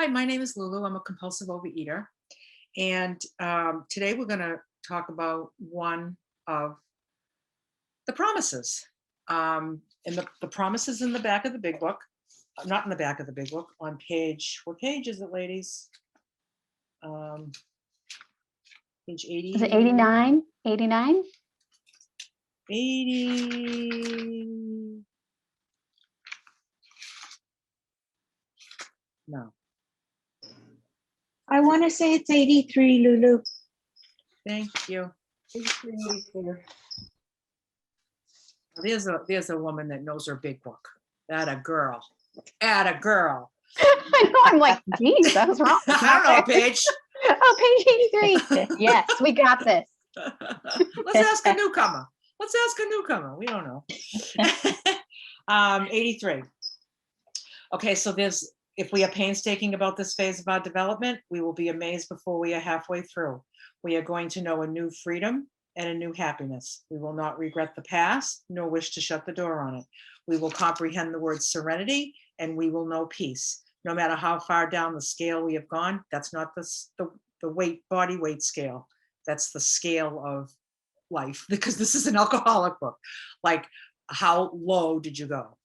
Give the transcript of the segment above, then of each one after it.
Hi, my name is Lulu. I'm a compulsive overeater. And today we're going to talk about one of the promises. And the promises in the back of the big book, not in the back of the big book, on page, what page is it, ladies? Um, page Is it 80, 89? 89? 80. No, I want to say it's 83, Lulu. thank you. 83, 84. There's a woman that knows her big book. That a girl. At a girl. I know. I'm like, geez, that was wrong. It's I don't know, not there. page. Oh, page 83. Yes, we got this. Let's ask a newcomer. We don't know. 83. Okay, so if we are painstaking about this phase of our development, we will be amazed before we are halfway through. We are going to know a new freedom and a new happiness. We will not regret the past, nor wish to shut the door on it. We will comprehend the word serenity, and we will know peace. No matter how far down the scale we have gone, that's not the body weight scale. That's the scale of life, because this is an alcoholic book. Like, how low did you go?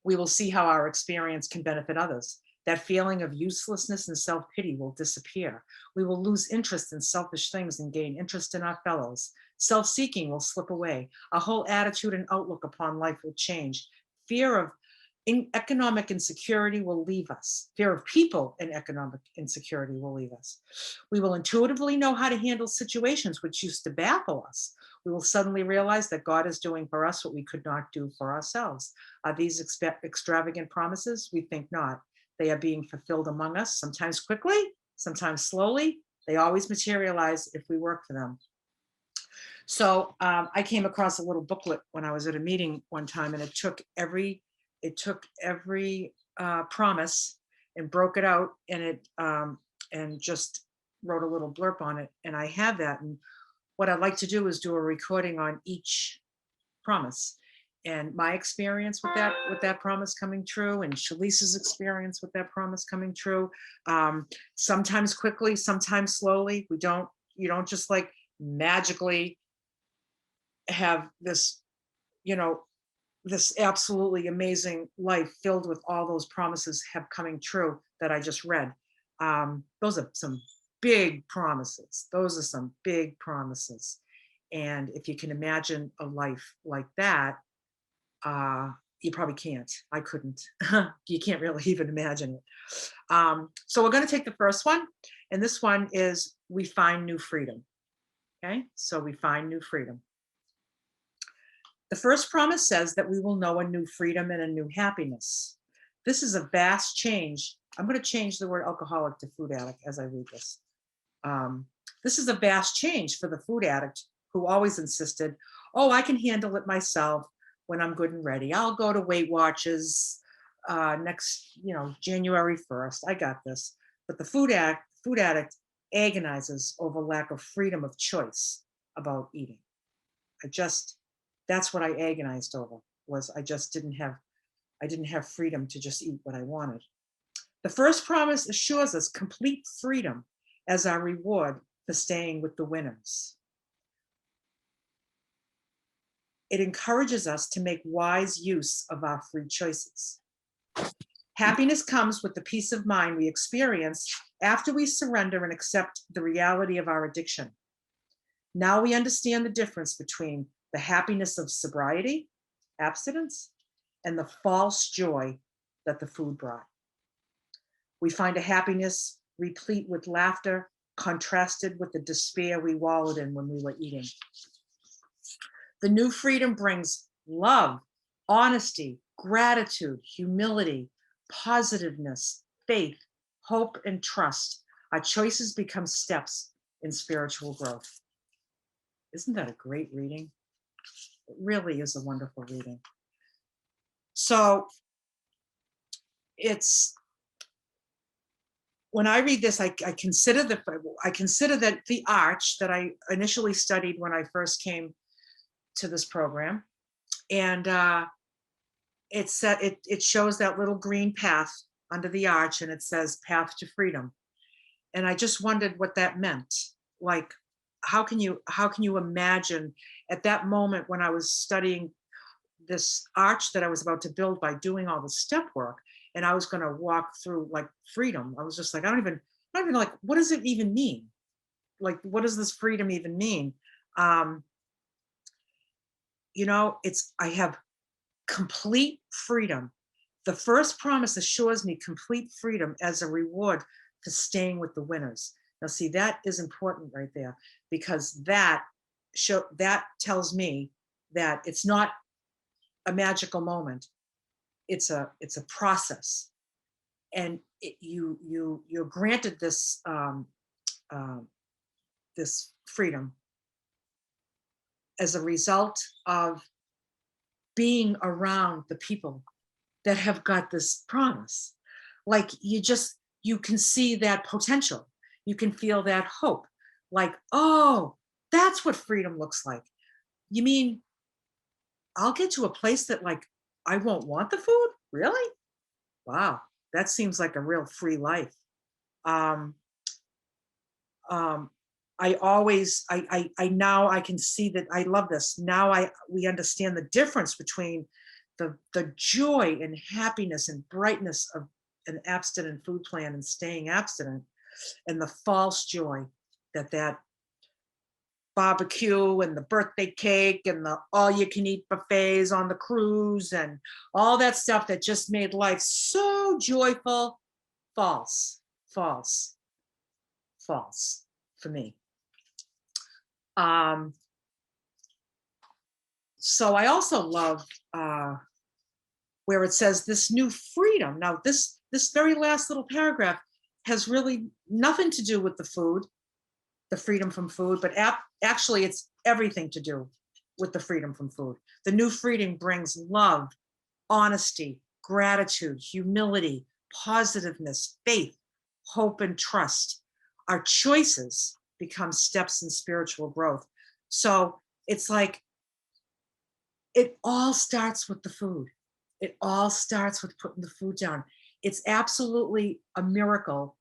We will see how our experience can benefit others. That feeling of uselessness and self-pity will disappear. We will lose interest in selfish things and gain interest in our fellows. Self-seeking will slip away. Our whole attitude and outlook upon life will change. Fear of economic insecurity will leave us. Fear of people and economic insecurity will leave us. We will intuitively know how to handle situations which used to baffle us. We will suddenly realize that God is doing for us what we could not do for ourselves. Are these extravagant promises? We think not. They are being fulfilled among us, sometimes quickly, sometimes slowly. They always materialize if we work for them. So I came across a little booklet when I was at a meeting one time, and it took every promise and broke it out, and just wrote a little blurb on it. And I have that. And what I'd like to do is do a recording on each promise, and my experience with that promise coming true, and Shalece's experience with that promise coming true. Sometimes quickly, sometimes slowly. You don't just like magically have this, this absolutely amazing life filled with all those promises have coming true that I just read. Those are some big promises. And if you can imagine a life like that, you probably can't. I couldn't. You can't really even imagine it. So we're going to take the first one, and this one is we find new freedom. Okay, so we find new freedom. The first promise says that we will know a new freedom and a new happiness. This is a vast change. I'm going to change the word alcoholic to food addict as I read this. This is a vast change for the food addict who always insisted, oh, I can handle it myself when I'm good and ready. I'll go to Weight Watchers next, January 1st. I got this. But the food addict agonizes over lack of freedom of choice about eating. That's what I agonized over, was I didn't have freedom to just eat what I wanted. The first promise assures us complete freedom as our reward for staying with the winners. It encourages us to make wise use of our free choices. Happiness comes with the peace of mind we experience after we surrender and accept the reality of our addiction. Now we understand the difference between the happiness of sobriety, abstinence, and the false joy that the food brought. We find a happiness replete with laughter, contrasted with the despair we wallowed in when we were eating. The new freedom brings love, honesty, gratitude, humility, positiveness, faith, hope, and trust. Our choices become steps in spiritual growth. Isn't that a great reading? It really is a wonderful reading. So when I read this, I consider that the arch that I initially studied when I first came to this program, and it shows that little green path under the arch, and it says Path to Freedom. And I just wondered what that meant. Like, how can you imagine at that moment when I was studying this arch that I was about to build by doing all the step work, and I was going to walk through like freedom. I was just like, I don't even know, like, what does it even mean? Like, what does this freedom even mean? I have complete freedom. The first promise assures me complete freedom as a reward for staying with the winners. Now, see, that is important right there, because that tells me that it's not a magical moment. It's a process, and you're granted this this freedom as a result of being around the people that have got this promise. Like, you can see that potential. You can feel that hope. Like, oh, that's what freedom looks like. You mean I'll get to a place that, like, I won't want the food? Really? Wow, that seems like a real free life. Um, um, I now I can see that. I love this. Now we understand the difference between the joy and happiness and brightness of an abstinent food plan and staying abstinent, and the false joy that barbecue and the birthday cake and the all you can eat buffets on the cruise and all that stuff that just made life so joyful. False, false, false for me. So I also love where it says this new freedom. Now, this very last little paragraph has really nothing to do with the food, the freedom from food, but actually it's everything to do with the freedom from food. The new freedom brings love, honesty, gratitude, humility, positiveness, faith, hope, and trust. Our choices become steps in spiritual growth. So it's like, it all starts with the food. It all starts with putting the food down. It's absolutely a miracle.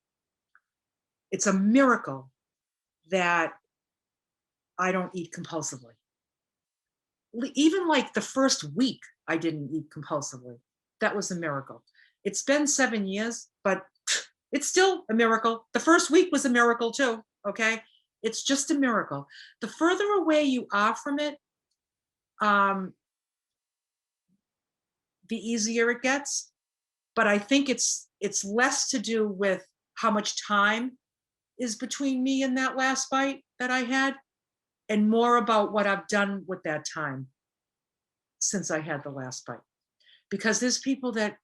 It's a miracle that I don't eat compulsively. Even like the first week, I didn't eat compulsively. That was a miracle. It's been 7 years, but it's still a miracle. The first week was a miracle too, okay? It's just a miracle. The further away you are from it, the easier it gets. But I think it's less to do with how much time is between me and that last bite that I had, and more about what I've done with that time since I had the last bite. Because there's people that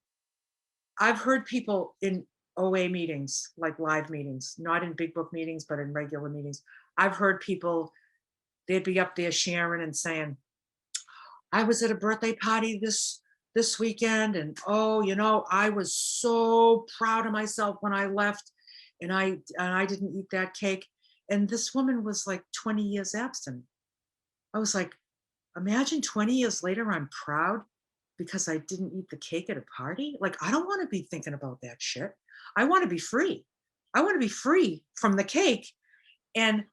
I've heard people in OA meetings, like live meetings, not in big book meetings, but in regular meetings. I've heard people, they'd be up there sharing and saying, I was at a birthday party this weekend, and oh, I was so proud of myself when I left, and I didn't eat that cake. And this woman was like 20 years abstinent. I was like, imagine 20 years later, I'm proud because I didn't eat the cake at a party. Like, I don't want to be thinking about that shit. I want to be free. I want to be free from the cake. And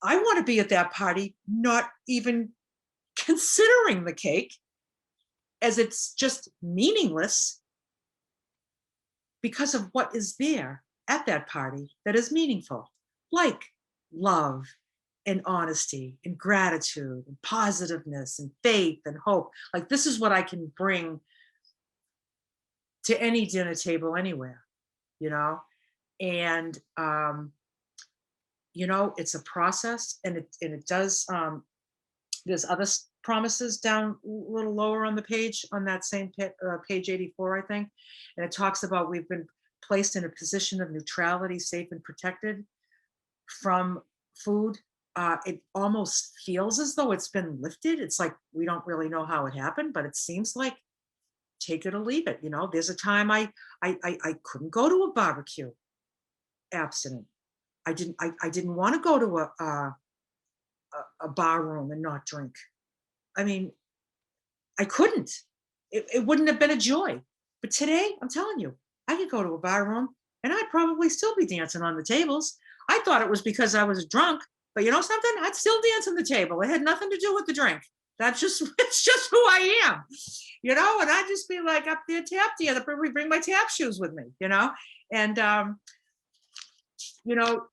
I want to be at that party, not even considering the cake, as it's just meaningless because of what is there at that party that is meaningful, like love and honesty and gratitude and positiveness and faith and hope. Like, this is what I can bring to any dinner table anywhere, and it's a process, and it does. There's other promises down a little lower on the page, on that same page 84, I think, and it talks about we've been placed in a position of neutrality, safe and protected from food. It almost feels as though it's been lifted. It's like we don't really know how it happened, but it seems like take it or leave it. There's a time I couldn't go to a barbecue abstinent. I didn't want to go to a bar room and not drink. I mean, I couldn't. It wouldn't have been a joy. But today, I'm telling you, I could go to a bar room and I'd probably still be dancing on the tables. I thought it was because I was drunk, but you know something? I'd still dance on the table. It had nothing to do with the drink. That's just, it's just who I am, and I'd just be like up there tap dance. We bring my tap shoes with me, and,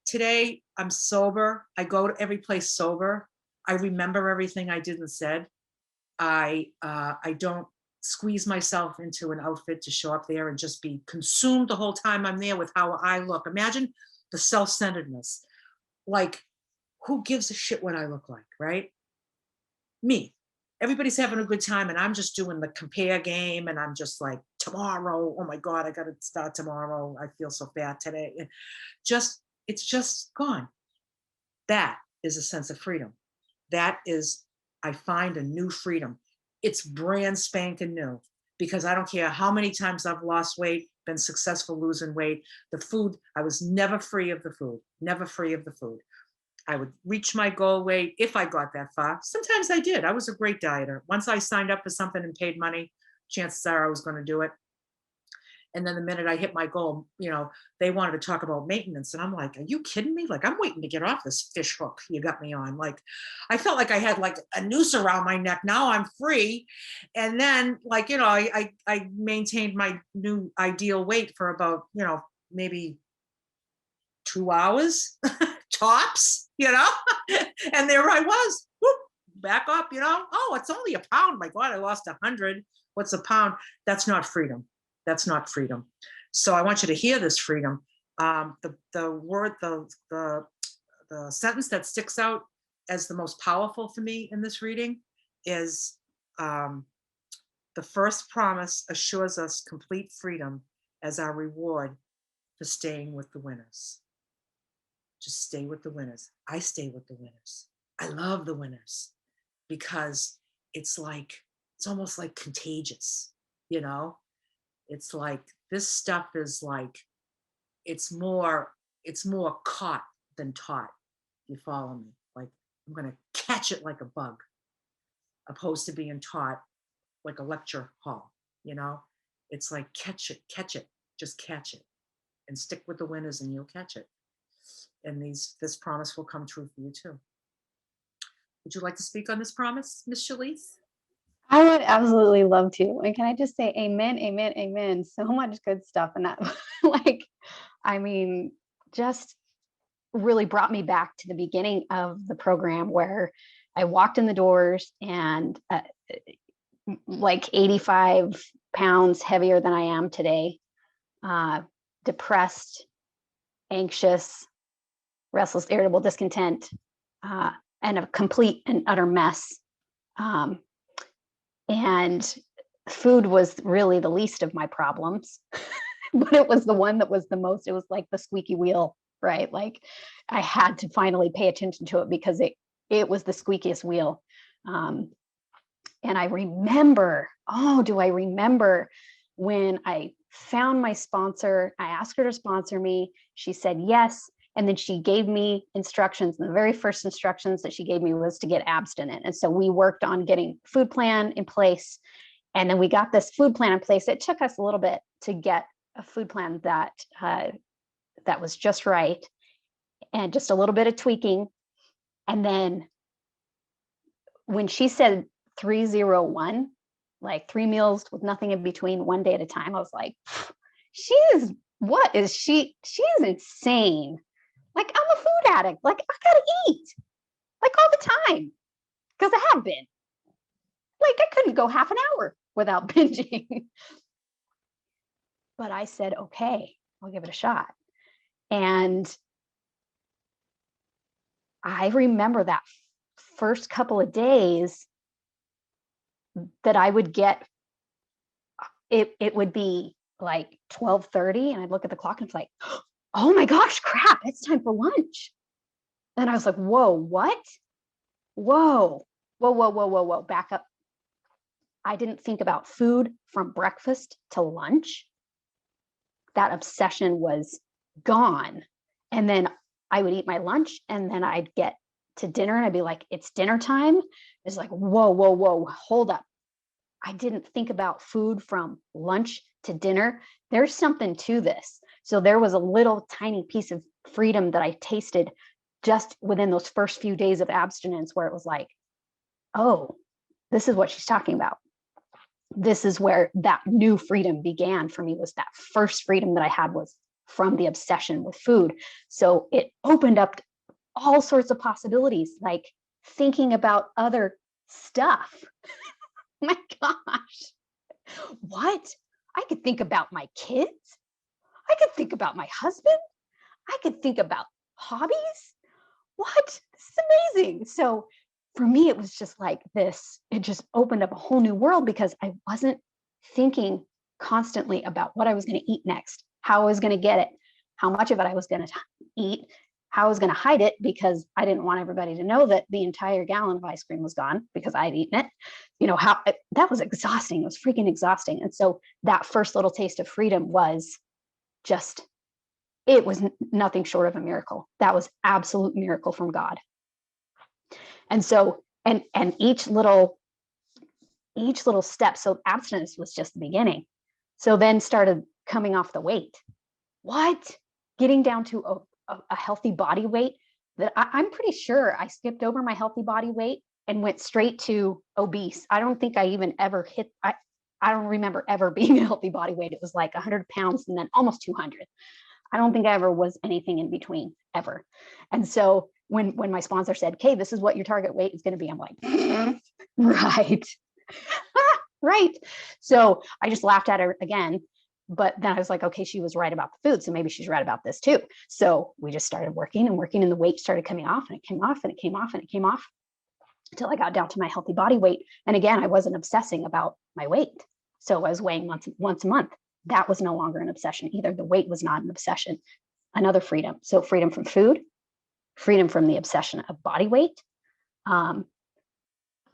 today I'm sober. I go to every place sober. I remember everything I did and said. I don't squeeze myself into an outfit to show up there and just be consumed the whole time I'm there with how I look. Imagine the self-centeredness. Like, who gives a shit what I look like, right? Me. Everybody's having a good time and I'm just doing the compare game and I'm just like, tomorrow, oh my God, I got to start tomorrow. I feel so bad today. It's just gone. That is a sense of freedom. That is, I find a new freedom. It's brand spanking new because I don't care how many times I've lost weight, been successful losing weight. The food, I was never free of the food, never free of the food. I would reach my goal weight if I got that far. Sometimes I did. I was a great dieter. Once I signed up for something and paid money, chances are I was going to do it. And then the minute I hit my goal, they wanted to talk about maintenance. And I'm like, are you kidding me? Like, I'm waiting to get off this fish hook you got me on. Like, I felt like I had like a noose around my neck. Now I'm free. And then I maintained my new ideal weight for about, maybe 2 hours tops, and there I was, whoop, back up, oh, it's only a pound. My God, I lost 100. What's a pound? That's not freedom. That's not freedom. So I want you to hear this freedom. The sentence that sticks out as the most powerful for me in this reading is the first promise assures us complete freedom as our reward for staying with the winners. Just stay with the winners. I stay with the winners. I love the winners because it's almost like contagious, It's like this stuff is like, it's more caught than taught. You follow me? Like, I'm going to catch it like a bug, opposed to being taught like a lecture hall, It's like, catch it, just catch it and stick with the winners and you'll catch it. And this promise will come true for you too. Would you like to speak on this promise, Miss Shalece? I would absolutely love to. And can I just say amen, amen, amen. So much good stuff. And that just really brought me back to the beginning of the program where I walked in the doors and like 85 pounds heavier than I am today, depressed, anxious, restless, irritable, discontent, and a complete and utter mess. And food was really the least of my problems, but it was the one that was the most, it was like the squeaky wheel, right? Like I had to finally pay attention to it because it was the squeakiest wheel. And I remember, do I remember when I found my sponsor, I asked her to sponsor me. She said yes. And then she gave me instructions. And the very first instructions that she gave me was to get abstinent. And so we worked on getting food plan in place. And then we got this food plan in place. It took us a little bit to get a food plan that was just right and just a little bit of tweaking. And then when she said 301, like 3 meals with nothing in between, 1 day at a time, I was like, what is she? She's insane. Like, I'm a food addict. Like, I gotta eat, like all the time, because I have been. Like, I couldn't go half an hour without binging. But I said, okay, I'll give it a shot. And I remember that first couple of days that I would get, it would be like 12:30, and I'd look at the clock and it's like, oh my gosh, crap, it's time for lunch. And I was like, whoa, what? Whoa, back up. I didn't think about food from breakfast to lunch. That obsession was gone. And then I would eat my lunch and then I'd get to dinner and I'd be like, it's dinner time. It's like, whoa, hold up. I didn't think about food from lunch to dinner, there's something to this. So there was a little tiny piece of freedom that I tasted just within those first few days of abstinence, where it was like, oh, this is what she's talking about. This is where that new freedom began for me. Was that first freedom that I had was from the obsession with food. So it opened up all sorts of possibilities, like thinking about other stuff. My gosh, what? I could think about my kids. I could think about my husband. I could think about hobbies. What? This is amazing. So for me, it was just like this. It just opened up a whole new world because I wasn't thinking constantly about what I was going to eat next, how I was going to get it, how much of it I was going to eat, how I was going to hide it, because I didn't want everybody to know that the entire gallon of ice cream was gone because I'd eaten it. You know, how that was exhausting. It was freaking exhausting. And so that first little taste of freedom was just, it was nothing short of a miracle. That was absolute miracle from God. And so, and each little step, so abstinence was just the beginning. So then started coming off the weight. What? Getting down to a healthy body weight that I'm pretty sure I skipped over my healthy body weight and went straight to obese. I don't think I even ever hit, I don't remember ever being a healthy body weight. It was like 100 pounds and then almost 200. I don't think I ever was anything in between ever. And so when my sponsor said, okay, this is what your target weight is going to be, I'm like, right. Right. So I just laughed at her again. But then I was like, okay, she was right about the food. So maybe she's right about this too. So we just started working and the weight started coming off, and it came off and it came off and it came off until I got down to my healthy body weight. And again, I wasn't obsessing about my weight. So I was weighing once a month. That was no longer an obsession either. The weight was not an obsession. Another freedom. So freedom from food, freedom from the obsession of body weight.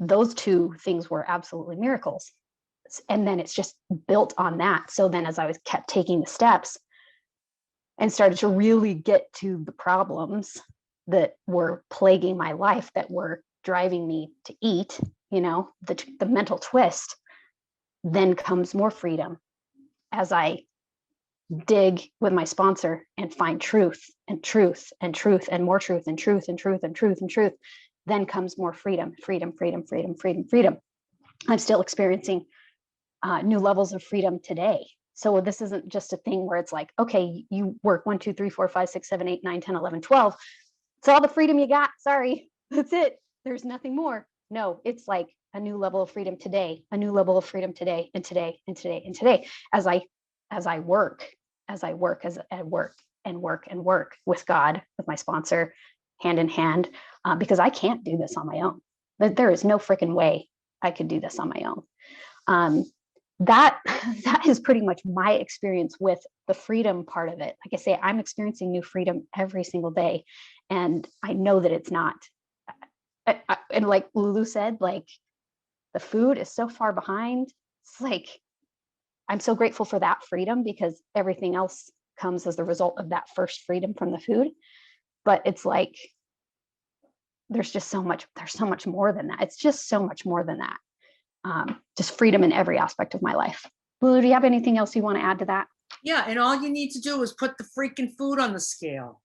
Those two things were absolutely miracles. And then it's just built on that. So then as I was kept taking the steps and started to really get to the problems that were plaguing my life, that were driving me to eat, you know, the mental twist, then comes more freedom as I dig with my sponsor and find truth and truth and truth and more truth and truth and truth and truth and truth. Then comes more freedom, freedom, freedom, freedom, freedom, freedom. I'm still experiencing new levels of freedom today. So this isn't just a thing where it's like, okay, you work 1, 2, 3, 4, 5, 6, 7, 8, 9, 10, 11, 12. It's all the freedom you got. Sorry, that's it. There's nothing more. No, it's like a new level of freedom today, a new level of freedom today and today and today and today. As I work and work with God, with my sponsor, hand in hand, because I can't do this on my own. There is no freaking way I could do this on my own. That is pretty much my experience with the freedom part of it. Like I say, I'm experiencing new freedom every single day, and I know that it's not. And like Lulu said, like the food is so far behind. It's like I'm so grateful for that freedom because everything else comes as the result of that first freedom from the food. But it's like there's so much more than that. It's just so much more than that. Just freedom in every aspect of my life. Lulu, do you have anything else you want to add to that? Yeah, and all you need to do is put the freaking food on the scale.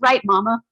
Right, Mama.